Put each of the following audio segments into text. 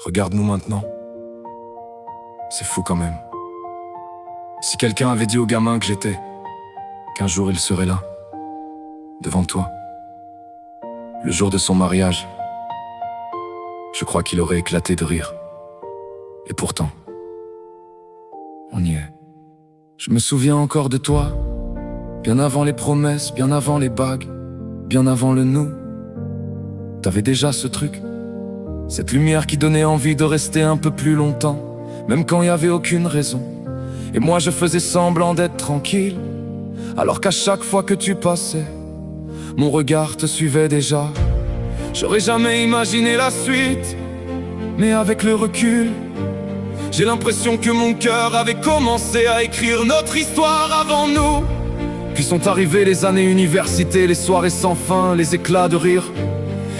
Regarde-nous maintenant. C'est fou quand même. Si quelqu'un avait dit au gamin que j'étais, qu'un jour il serait là, devant toi, le jour de son mariage, je crois qu'il aurait éclaté de rire. Et pourtant, on y est. Je me souviens encore de toi, bien avant les promesses, bien avant les bagues, bien avant le nous. T'avais déjà ce truc, cette lumière qui donnait envie de rester un peu plus longtemps, même quand il n'y avait aucune raison. Et moi je faisais semblant d'être tranquille, alors qu'à chaque fois que tu passais, mon regard te suivait déjà. J'aurais jamais imaginé la suite, mais avec le recul, j'ai l'impression que mon cœur avait commencé à écrire notre histoire avant nous. Puis sont arrivées les années université, les soirées sans fin, les éclats de rire,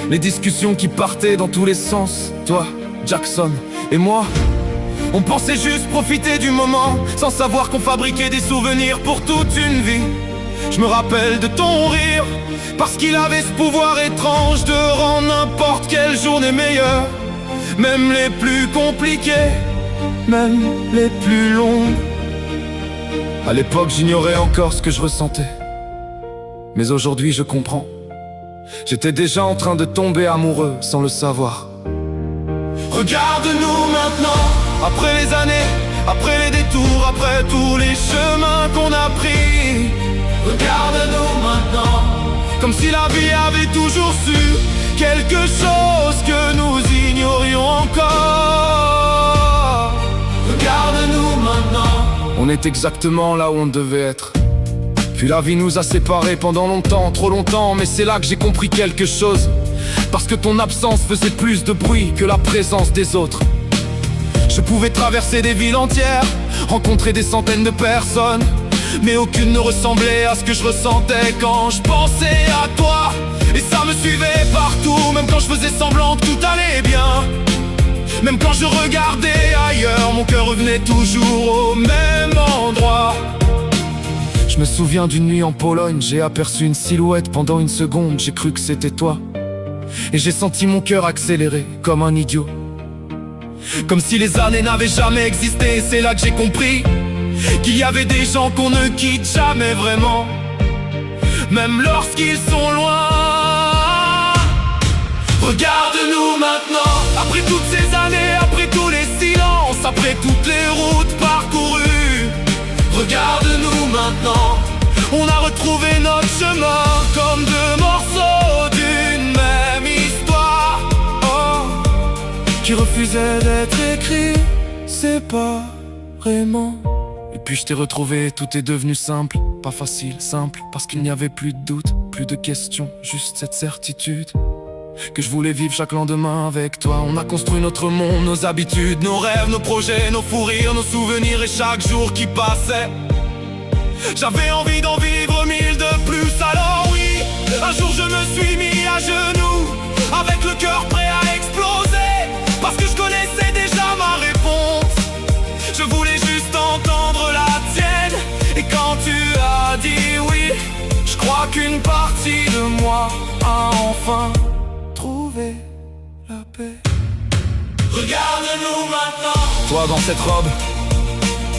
les discussions qui partaient dans tous les sens. Toi, Jackson et moi, on pensait juste profiter du moment, sans savoir qu'on fabriquait des souvenirs pour toute une vie. Je me rappelle de ton rire, parce qu'il avait ce pouvoir étrange de rendre n'importe quelle journée meilleure, même les plus compliquées, même les plus longues. À l'époque j'ignorais encore ce que je ressentais, mais aujourd'hui je comprends. J'étais déjà en train de tomber amoureux sans le savoir. Regarde-nous maintenant, après les années, après les détours, après tous les chemins qu'on a pris. Regarde-nous maintenant, comme si la vie avait toujours su quelque chose que nous ignorions encore. Regarde-nous maintenant, on est exactement là où on devait être. Puis la vie nous a séparés pendant longtemps, trop longtemps. Mais c'est là que j'ai compris quelque chose, parce que ton absence faisait plus de bruit que la présence des autres. Je pouvais traverser des villes entières, rencontrer des centaines de personnes, mais aucune ne ressemblait à ce que je ressentais quand je pensais à toi. Et ça me suivait partout, même quand je faisais semblant que tout allait bien. Même quand je regardais ailleurs, mon cœur revenait toujours au même endroit. Je me souviens d'une nuit en Pologne, j'ai aperçu une silhouette pendant une seconde, j'ai cru que c'était toi. Et j'ai senti mon cœur accélérer comme un idiot, comme si les années n'avaient jamais existé. C'est là que j'ai compris qu'il y avait des gens qu'on ne quitte jamais vraiment, même lorsqu'ils sont loin. Regarde-nous maintenant, après toutes ces années, après tous les silences, après toutes les routes parcourues. Regarde-nous maintenant, on a retrouvé notre chemin comme deux morceaux d'une même histoire, oh, qui refusait d'être écrit séparément. Et puis je t'ai retrouvé, tout est devenu simple, pas facile, simple, parce qu'il n'y avait plus de doute, plus de questions, juste cette certitude que je voulais vivre chaque lendemain avec toi. On a construit notre monde, nos habitudes, nos rêves, nos projets, nos fous rires, nos souvenirs. Et chaque jour qui passait, j'avais envie d'en vivre 1000 de plus. Alors oui, un jour je me suis mis à genoux, avec le cœur prêt à exploser, parce que je connaissais déjà ma réponse. Je voulais juste entendre la tienne. Et quand tu as dit oui, je crois qu'une partie de moi a enfin trouvé la paix. Regarde-nous maintenant, toi dans cette robe,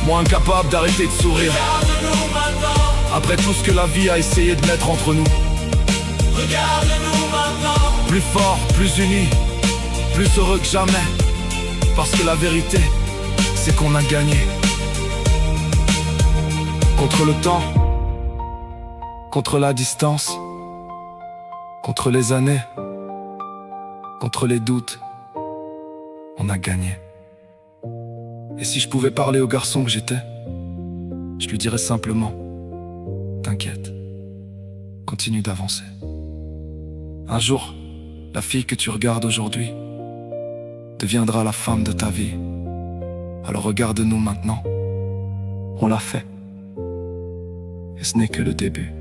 moi incapable d'arrêter de sourire. Regarde-nous maintenant, après tout ce que la vie a essayé de mettre entre nous. Regarde-nous maintenant, plus fort, plus unis, plus heureux que jamais, parce que la vérité, c'est qu'on a gagné. Contre le temps, contre la distance, contre les années, contre les doutes, on a gagné. Et si je pouvais parler au garçon que j'étais, je lui dirais simplement: t'inquiète, continue d'avancer. Un jour, la fille que tu regardes aujourd'hui deviendra la femme de ta vie. Alors regarde-nous maintenant, on l'a fait. Et ce n'est que le début.